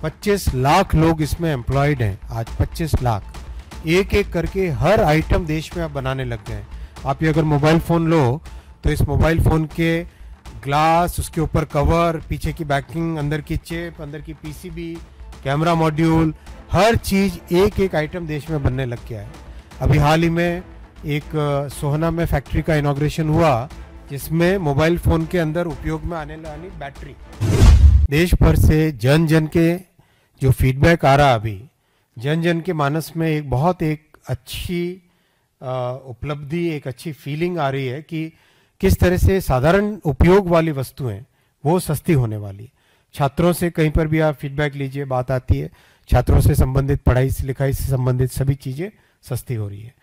25 लाख लोग इसमें एम्प्लॉयड हैं। आज 25 लाख एक एक करके हर आइटम देश में आप बनाने लग गए हैं। आप ये अगर मोबाइल फ़ोन लो तो इस मोबाइल फ़ोन के ग्लास, उसके ऊपर कवर, पीछे की बैकिंग, अंदर की चिप, अंदर की पीसीबी, कैमरा मॉड्यूल, हर चीज़ एक एक आइटम देश में बनने लग गया है। अभी हाल ही में एक सोहना में फैक्ट्री का इनॉग्रेशन हुआ जिसमें मोबाइल फ़ोन के अंदर उपयोग में आने वाली बैटरी, देश भर से जन जन के जो फीडबैक आ रहा अभी जन जन के मानस में एक अच्छी उपलब्धि, एक अच्छी फीलिंग आ रही है कि किस तरह से साधारण उपयोग वाली वस्तुएं वो सस्ती होने वाली। छात्रों से कहीं पर भी आप फीडबैक लीजिए, बात आती है छात्रों से संबंधित, पढ़ाई से लिखाई से संबंधित सभी चीज़ें सस्ती हो रही है।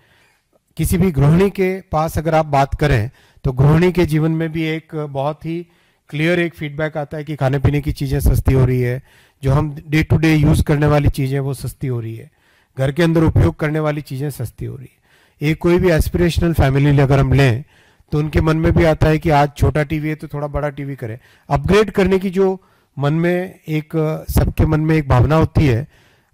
किसी भी गृहिणी के पास अगर आप बात करें तो गृहिणी के जीवन में भी एक बहुत ही क्लियर एक फीडबैक आता है कि खाने पीने की चीज़ें सस्ती हो रही है, जो हम डे टू डे यूज़ करने वाली चीज़ें वो सस्ती हो रही है, घर के अंदर उपयोग करने वाली चीज़ें सस्ती हो रही है। एक कोई भी एस्पिरेशनल फैमिली अगर हम लें तो उनके मन में भी आता है कि आज छोटा टीवी है तो थोड़ा बड़ा टीवी करें। अपग्रेड करने की जो मन में एक सबके मन में एक भावना होती है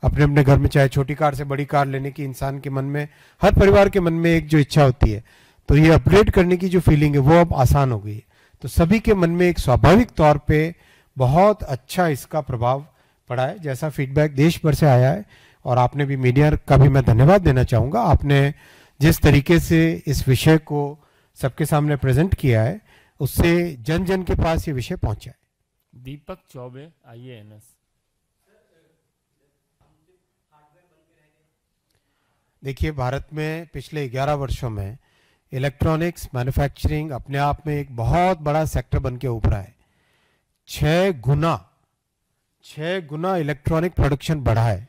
अपने अपने घर में, चाहे छोटी कार से बड़ी कार लेने की इंसान के मन में, हर परिवार के मन में एक जो इच्छा होती है, तो ये अपग्रेड करने की जो फीलिंग है वो अब आसान हो गई है। तो सभी के मन में एक स्वाभाविक तौर पे बहुत अच्छा इसका प्रभाव पड़ा है, जैसा फीडबैक देश भर से आया है। और आपने भी, मीडिया का भी मैं धन्यवाद देना चाहूँगा, आपने जिस तरीके से इस विषय को सबके सामने प्रेजेंट किया है उससे जन जन के पास ये विषय पहुंचा है। दीपक चौबे, IANS। देखिए, भारत में पिछले 11 वर्षों में इलेक्ट्रॉनिक्स मैन्युफैक्चरिंग अपने आप में एक बहुत बड़ा सेक्टर बन के उभरा है। 6 गुना इलेक्ट्रॉनिक प्रोडक्शन बढ़ा है,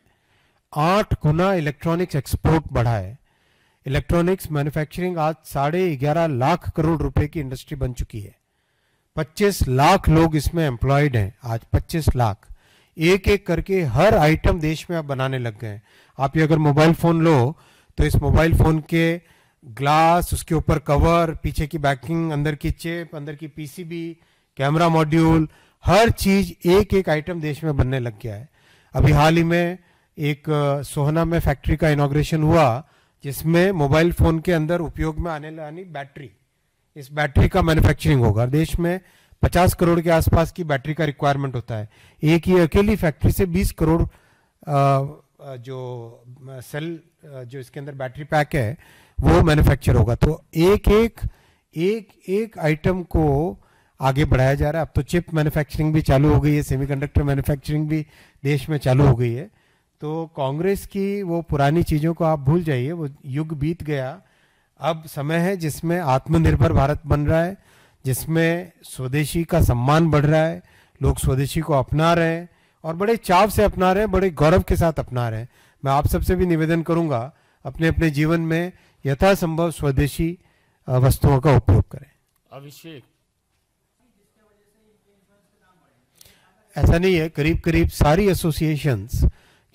8 गुना इलेक्ट्रॉनिक्स एक्सपोर्ट बढ़ा है। इलेक्ट्रॉनिक्स मैन्युफैक्चरिंग आज 11.5 लाख करोड़ रुपए की इंडस्ट्री बन चुकी है। 25 लाख लोग इसमें एम्प्लॉयड हैं। आज 25 लाख एक एक करके हर आइटम देश में आप बनाने लग गए हैं। आप ये अगर मोबाइल फ़ोन लो तो इस मोबाइल फ़ोन के ग्लास, उसके ऊपर कवर, पीछे की बैकिंग, अंदर की चिप, अंदर की पीसीबी, कैमरा मॉड्यूल, हर चीज़ एक एक आइटम देश में बनने लग गया है। अभी हाल ही में एक सोहना में फैक्ट्री का इनॉग्रेशन हुआ जिसमें मोबाइल फ़ोन के अंदर उपयोग में आने वाली बैटरी, इस बैटरी का मैन्युफैक्चरिंग होगा। देश में 50 करोड़ के आसपास की बैटरी का रिक्वायरमेंट होता है। एक ही अकेली फैक्ट्री से 20 करोड़ जो सेल, जो इसके अंदर बैटरी पैक है वो मैन्युफैक्चर होगा। तो एक आइटम को आगे बढ़ाया जा रहा है। अब तो चिप मैन्युफैक्चरिंग भी चालू हो गई है, सेमीकंडक्टर मैन्युफैक्चरिंग भी देश में चालू हो गई है। तो कांग्रेस की वो पुरानी चीज़ों को आप भूल जाइए, वो युग बीत गया। अब समय है जिसमें आत्मनिर्भर भारत बन रहा है, जिसमें स्वदेशी का सम्मान बढ़ रहा है, लोग स्वदेशी को अपना रहे हैं और बड़े चाव से अपना रहे हैं, बड़े गौरव के साथ अपना रहे हैं। मैं आप सबसे भी निवेदन करूंगा अपने अपने जीवन में यथासंभव स्वदेशी वस्तुओं का उपयोग करें। अभिषेक, ऐसा नहीं है, करीब करीब सारी एसोसिएशंस,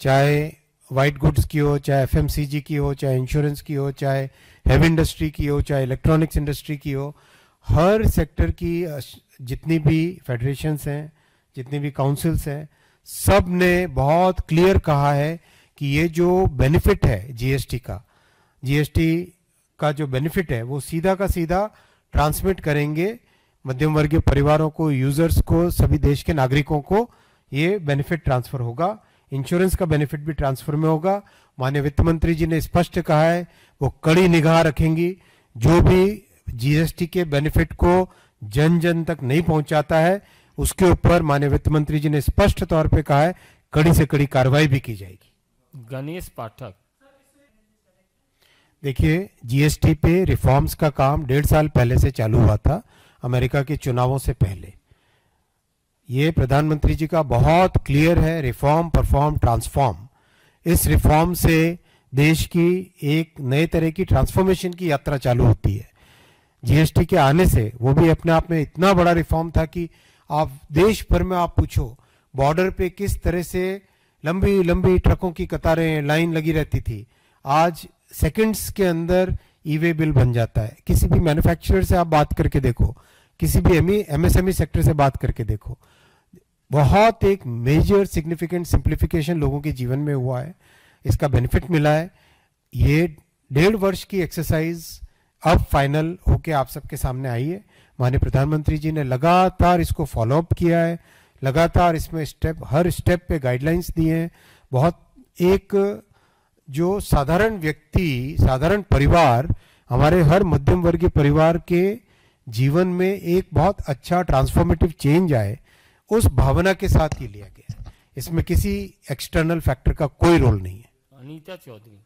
चाहे वाइट गुड्स की हो, चाहे FMCG की हो, चाहे इंश्योरेंस की हो, चाहे हेवी इंडस्ट्री की हो, चाहे इलेक्ट्रॉनिक्स इंडस्ट्री की हो, हर सेक्टर की जितनी भी फेडरेशंस हैं, जितनी भी काउंसिल्स हैं, सब ने बहुत क्लियर कहा है कि ये जो बेनिफिट है जीएसटी का जो बेनिफिट है वो सीधा का सीधा ट्रांसमिट करेंगे मध्यम वर्गीय परिवारों को, यूजर्स को, सभी देश के नागरिकों को ये बेनिफिट ट्रांसफर होगा। इंश्योरेंस का बेनिफिट भी ट्रांसफर में होगा। माननीय वित्त मंत्री जी ने स्पष्ट कहा है वो कड़ी निगाह रखेंगी, जो भी जीएसटी के बेनिफिट को जन जन तक नहीं पहुंचाता है उसके ऊपर माननीय वित्त मंत्री जी ने स्पष्ट तौर पे कहा है कड़ी से कड़ी कार्रवाई भी की जाएगी। गणेश पाठक। देखिए, जीएसटी पे रिफॉर्म्स का काम 1.5 साल पहले से चालू हुआ था, अमेरिका के चुनावों से पहले। ये प्रधानमंत्री जी का बहुत क्लियर है, रिफॉर्म, परफॉर्म, ट्रांसफॉर्म। इस रिफॉर्म से देश की एक नए तरह की ट्रांसफॉर्मेशन की यात्रा चालू होती है। जीएसटी के आने से वो भी अपने आप में इतना बड़ा रिफॉर्म था कि आप देश भर में आप पूछो बॉर्डर पे किस तरह से लंबी लंबी ट्रकों की कतारें, लाइन लगी रहती थी। आज सेकंड्स के अंदर ई-वे बिल बन जाता है। किसी भी मैन्युफैक्चरर से आप बात करके देखो, किसी भी MSME सेक्टर से बात करके देखो, बहुत एक मेजर सिग्निफिकेंट सिंप्लीफिकेशन लोगों के जीवन में हुआ है, इसका बेनिफिट मिला है। ये 1.5 वर्ष की एक्सरसाइज अब फाइनल होके आप सबके सामने आई है। माननीय प्रधानमंत्री जी ने लगातार इसको फॉलो अप किया है, लगातार इसमें हर स्टेप पे गाइडलाइंस दिए हैं। बहुत एक जो साधारण व्यक्ति, साधारण परिवार, हमारे हर मध्यम वर्गीय परिवार के जीवन में एक बहुत अच्छा ट्रांसफॉर्मेटिव चेंज आए, उस भावना के साथ ही लिया गया है। इसमें किसी एक्सटर्नल फैक्टर का कोई रोल नहीं है। अनीता चौधरी।